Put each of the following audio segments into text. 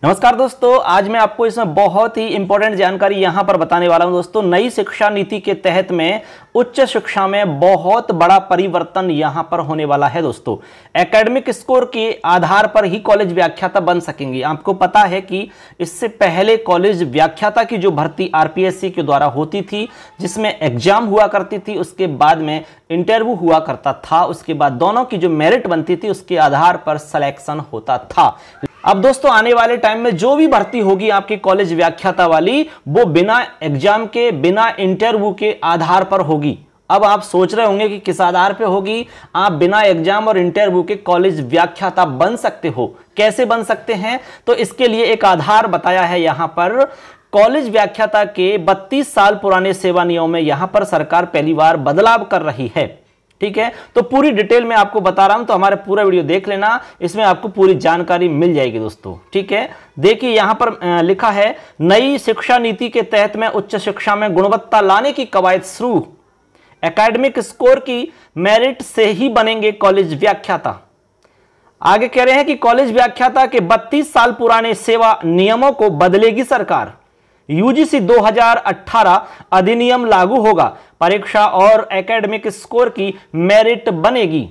नमस्कार दोस्तों, आज मैं आपको इसमें बहुत ही इंपॉर्टेंट जानकारी यहां पर बताने वाला हूं। दोस्तों, नई शिक्षा नीति के तहत में उच्च शिक्षा में बहुत बड़ा परिवर्तन यहां पर होने वाला है। दोस्तों, एकेडमिक स्कोर के आधार पर ही कॉलेज व्याख्याता बन सकेंगे। आपको पता है कि इससे पहले कॉलेज व्याख्याता की जो भर्ती आरपीएससी के द्वारा होती थी, जिसमें एग्जाम हुआ करती थी, उसके बाद में इंटरव्यू हुआ करता था, उसके बाद दोनों की जो मेरिट बनती थी उसके आधार पर सिलेक्शन होता था। अब दोस्तों, आने वाले टाइम में जो भी भर्ती होगी आपकी कॉलेज व्याख्याता वाली, वो बिना एग्जाम के, बिना इंटरव्यू के आधार पर होगी। अब आप सोच रहे होंगे कि किस आधार पे होगी। आप बिना एग्जाम और इंटरव्यू के कॉलेज व्याख्याता बन सकते हो। कैसे बन सकते हैं? तो इसके लिए एक आधार बताया है यहां पर। कॉलेज व्याख्याता के 32 साल पुराने सेवा नियम में यहां पर सरकार पहली बार बदलाव कर रही है। ठीक है, तो पूरी डिटेल में आपको बता रहा हूं, तो हमारे पूरा वीडियो देख लेना, इसमें आपको पूरी जानकारी मिल जाएगी दोस्तों। ठीक है, देखिए यहां पर लिखा है, नई शिक्षा नीति के तहत में उच्च शिक्षा में गुणवत्ता लाने की कवायद शुरू। एकेडमिक स्कोर की मेरिट से ही बनेंगे कॉलेज व्याख्याता। आगे कह रहे हैं कि कॉलेज व्याख्याता के 32 साल पुराने सेवा नियमों को बदलेगी सरकार। यूजीसी 2018 अधिनियम लागू होगा। परीक्षा और एकेडमिक स्कोर की मेरिट बनेगी।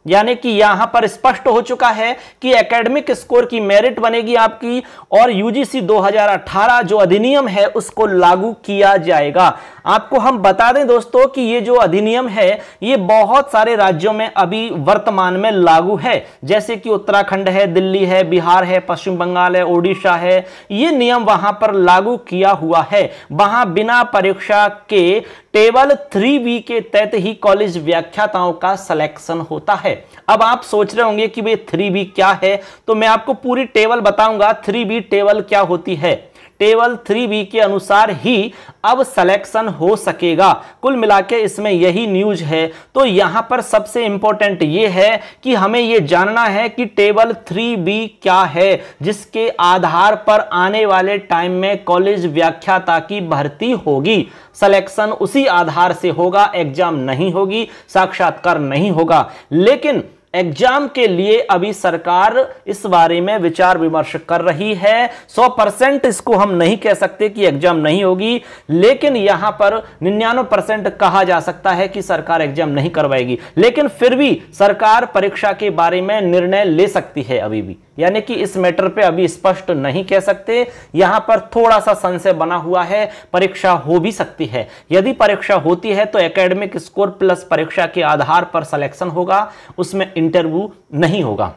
यानी कि यहां पर स्पष्ट हो चुका है कि एकेडमिक स्कोर की मेरिट बनेगी आपकी, और यूजीसी 2018 जो अधिनियम है उसको लागू किया जाएगा। आपको हम बता दें दोस्तों कि ये जो अधिनियम है ये बहुत सारे राज्यों में अभी वर्तमान में लागू है, जैसे कि उत्तराखंड है, दिल्ली है, बिहार है, पश्चिम बंगाल है, ओडिशा है। ये नियम वहां पर लागू किया हुआ है। वहां बिना परीक्षा के टेबल 3B के तहत ही कॉलेज व्याख्याताओं का सिलेक्शन होता है। अब आप सोच रहे होंगे कि भाई 3B क्या है, तो मैं आपको पूरी टेबल बताऊंगा। 3B टेबल क्या होती है? टेबल 3B के अनुसार ही अब सिलेक्शन हो सकेगा। कुल मिलाके इसमें यही न्यूज है। तो यहां पर सबसे इंपॉर्टेंट यह है कि हमें यह जानना है कि टेबल 3B क्या है, जिसके आधार पर आने वाले टाइम में कॉलेज व्याख्याता की भर्ती होगी। सिलेक्शन उसी आधार से होगा, एग्जाम नहीं होगी, साक्षात्कार नहीं होगा। लेकिन एग्जाम के लिए अभी सरकार इस बारे में विचार विमर्श कर रही है। 100% इसको हम नहीं कह सकते कि एग्जाम नहीं होगी, लेकिन यहां पर 99% कहा जा सकता है कि सरकार एग्जाम नहीं करवाएगी। लेकिन फिर भी सरकार परीक्षा के बारे में निर्णय ले सकती है अभी भी, यानी कि इस मैटर पे अभी स्पष्ट नहीं कह सकते। यहां पर थोड़ा सा संशय बना हुआ है, परीक्षा हो भी सकती है। यदि परीक्षा होती है तो एकेडमिक स्कोर प्लस परीक्षा के आधार पर सिलेक्शन होगा, उसमें इंटरव्यू नहीं होगा।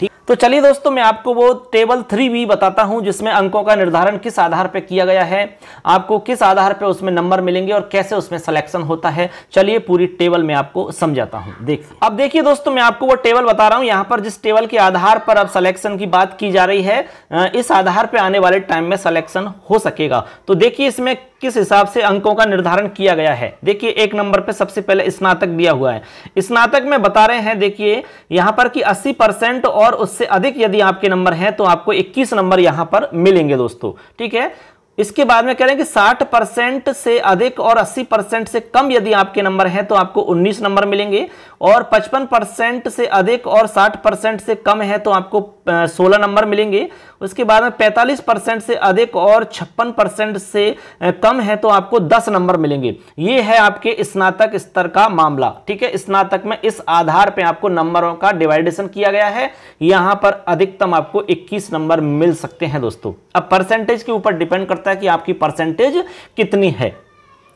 ठीक, तो चलिए दोस्तों, मैं आपको वो टेबल 3B बताता हूं, जिसमें अंकों का निर्धारण किस आधार पर किया गया है, आपको किस आधार पर उसमें नंबर मिलेंगे और कैसे उसमें सिलेक्शन होता है। चलिए पूरी टेबल में आपको समझाता हूं। देखिए, अब देखिए दोस्तों, मैं आपको वो टेबल बता रहा हूं। यहां पर जिस टेबल के आधार पर अब सिलेक्शन की बात की जा रही है, इस आधार पर आने वाले टाइम में सिलेक्शन हो सकेगा। तो देखिए इसमें किस हिसाब से अंकों का निर्धारण किया गया है। देखिए, एक नंबर पे सबसे पहले स्नातक दिया हुआ है। स्नातक में बता रहे हैं, देखिए यहां पर कि 80% और उससे अधिक यदि आपके नंबर हैं तो आपको 21 नंबर यहां पर मिलेंगे दोस्तों। ठीक है, इसके बाद में कह रहे हैं कि 60% से अधिक और 80% से कम यदि आपके नंबर हैं तो आपको 19 नंबर मिलेंगे, और 55% से अधिक और 60% से कम है तो आपको 16 नंबर मिलेंगे। उसके बाद में 45% से अधिक और 56% से कम है तो आपको 10 नंबर मिलेंगे। ये है आपके स्नातक स्तर का मामला। ठीक है, स्नातक में इस आधार पे आपको नंबरों का डिवाइडेशन किया गया है। यहां पर अधिकतम आपको 21 नंबर मिल सकते हैं दोस्तों। अब परसेंटेज के ऊपर डिपेंड करता है कि आपकी परसेंटेज कितनी है।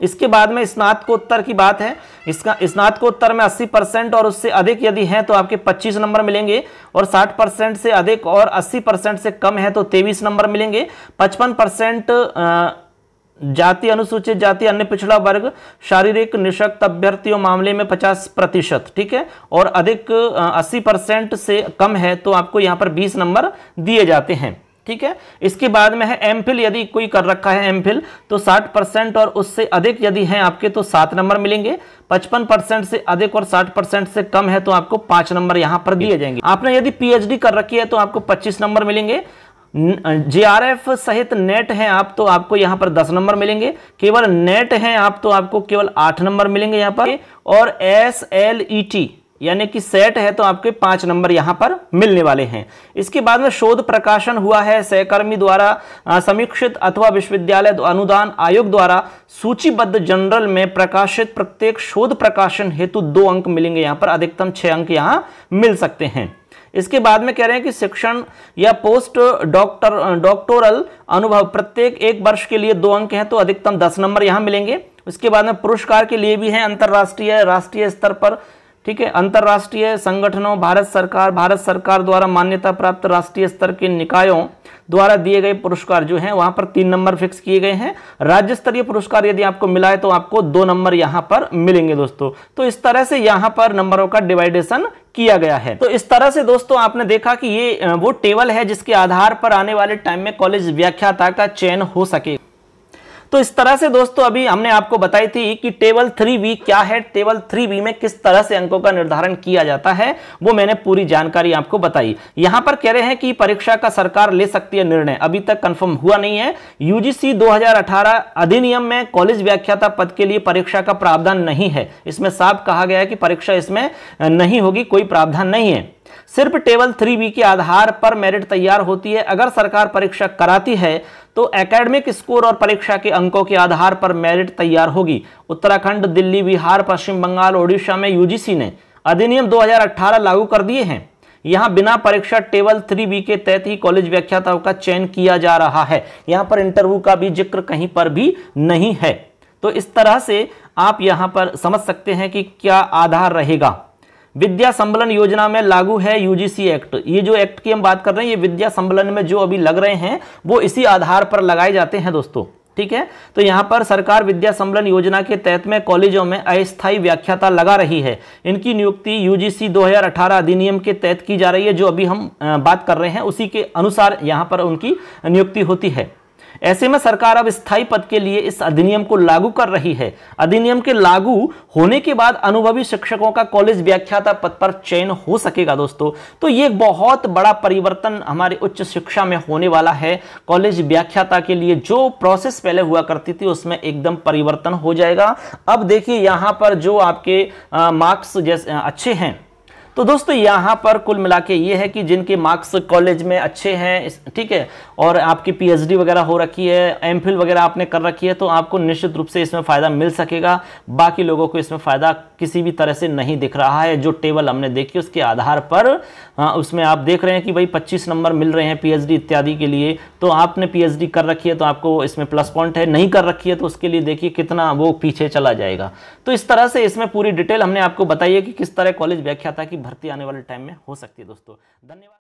इसके बाद में स्नातकोत्तर की बात है। इसका स्नातकोत्तर में 80% और उससे अधिक यदि हैं तो आपके 25 नंबर मिलेंगे, और 60% से अधिक और 80% से कम है तो 23 नंबर मिलेंगे। 55% जाति, अनुसूचित जाति, अन्य पिछड़ा वर्ग, शारीरिक निःशक्त अभ्यर्थियों मामले में 50%। ठीक है, और अधिक 80% से कम है तो आपको यहां पर 20 नंबर दिए जाते हैं। ठीक है, इसके बाद में है एमफिल। यदि कोई कर रखा है एमफिल तो 60% और उससे अधिक यदि हैं आपके तो 7 नंबर मिलेंगे। 55% से अधिक और 60% से कम है तो आपको 5 नंबर यहां पर दिए जाएंगे। आपने यदि पीएचडी कर रखी है तो आपको 25 नंबर मिलेंगे। जेआरएफ सहित नेट हैं आप तो आपको यहां पर 10 नंबर मिलेंगे। केवल नेट हैं आप तो आपको केवल 8 नंबर मिलेंगे यहां पर। और एसएलईटी यानी कि सेट है तो आपके 5 नंबर यहां पर मिलने वाले हैं। इसके बाद में शोध प्रकाशन हुआ है सहकर्मी द्वारा समीक्षित अथवा विश्वविद्यालय अनुदान आयोग द्वारा सूचीबद्ध जर्नल में प्रकाशित प्रत्येक शोध प्रकाशन हेतु 2 अंक मिलेंगे, यहां पर अधिकतम 6 अंक यहां मिल सकते हैं। इसके बाद में कह रहे हैं कि शिक्षण या पोस्ट डॉक्टोरल अनुभव प्रत्येक 1 वर्ष के लिए 2 अंक हैं तो अधिकतम 10 नंबर यहां मिलेंगे। उसके बाद में पुरस्कार के लिए भी है अंतरराष्ट्रीय राष्ट्रीय स्तर पर, ठीक है, अंतरराष्ट्रीय संगठनों, भारत सरकार द्वारा मान्यता प्राप्त राष्ट्रीय स्तर के निकायों द्वारा दिए गए पुरस्कार जो हैं वहां पर 3 नंबर फिक्स किए गए हैं। राज्य स्तरीय पुरस्कार यदि आपको मिला है तो आपको 2 नंबर यहां पर मिलेंगे दोस्तों। तो इस तरह से यहां पर नंबरों का डिवाइडेशन किया गया है। तो इस तरह से दोस्तों आपने देखा कि ये वो टेबल है जिसके आधार पर आने वाले टाइम में कॉलेज व्याख्याता का चयन हो सके। तो इस तरह से दोस्तों अभी हमने आपको बताई थी कि टेबल 3B क्या है, टेबल 3B में किस तरह से अंकों का निर्धारण किया जाता है, वो मैंने पूरी जानकारी आपको बताई। यहां पर कह रहे हैं कि परीक्षा का सरकार ले सकती है निर्णय, अभी तक कंफर्म हुआ नहीं है। यूजीसी 2018 अधिनियम में कॉलेज व्याख्याता पद के लिए परीक्षा का प्रावधान नहीं है, इसमें साफ कहा गया है कि परीक्षा इसमें नहीं होगी, कोई प्रावधान नहीं है। सिर्फ टेबल 3B के आधार पर मेरिट तैयार होती है। अगर सरकार परीक्षा कराती है तो एकेडमिक स्कोर और परीक्षा के अंकों के आधार पर मेरिट तैयार होगी। उत्तराखंड, दिल्ली, बिहार, पश्चिम बंगाल, ओडिशा में यूजीसी ने अधिनियम 2018 लागू कर दिए हैं। यहां बिना परीक्षा टेबल 3B के तहत ही कॉलेज व्याख्याताओं का चयन किया जा रहा है। यहां पर इंटरव्यू का भी जिक्र कहीं पर भी नहीं है। तो इस तरह से आप यहां पर समझ सकते हैं कि क्या आधार रहेगा। विद्या संबलन योजना में लागू है यूजीसी एक्ट। ये जो एक्ट की हम बात कर रहे हैं, ये विद्या संबलन में जो अभी लग रहे हैं वो इसी आधार पर लगाए जाते हैं दोस्तों, ठीक है। तो यहां पर सरकार विद्या संबलन योजना के तहत में कॉलेजों में अस्थायी व्याख्याता लगा रही है। इनकी नियुक्ति यूजीसी 2018 अधिनियम के तहत की जा रही है। जो अभी हम बात कर रहे हैं उसी के अनुसार यहां पर उनकी नियुक्ति होती है। ऐसे में सरकार अब स्थायी पद के लिए इस अधिनियम को लागू कर रही है। अधिनियम के लागू होने के बाद अनुभवी शिक्षकों का कॉलेज व्याख्याता पद पर चयन हो सकेगा दोस्तों। तो ये बहुत बड़ा परिवर्तन हमारे उच्च शिक्षा में होने वाला है। कॉलेज व्याख्याता के लिए जो प्रोसेस पहले हुआ करती थी उसमें एकदम परिवर्तन हो जाएगा। अब देखिए यहां पर जो आपके मार्क्स जैसे अच्छे हैं, तो दोस्तों यहां पर कुल मिला के ये है कि जिनके मार्क्स कॉलेज में अच्छे हैं, ठीक है, और आपकी पीएचडी वगैरह हो रखी है, एमफिल वगैरह आपने कर रखी है, तो आपको निश्चित रूप से इसमें फ़ायदा मिल सकेगा। बाकी लोगों को इसमें फ़ायदा किसी भी तरह से नहीं दिख रहा है। जो टेबल हमने देखी उसके आधार पर उसमें आप देख रहे हैं कि भाई 25 नंबर मिल रहे हैं पीएचडी इत्यादि के लिए। तो आपने पीएचडी कर रखी है तो आपको इसमें प्लस पॉइंट है, नहीं कर रखी है तो उसके लिए देखिए कितना वो पीछे चला जाएगा। तो इस तरह से इसमें पूरी डिटेल हमने आपको बताई है कि किस तरह कॉलेज व्याख्याता की भर्ती आने वाले टाइम में हो सकती है दोस्तों। धन्यवाद।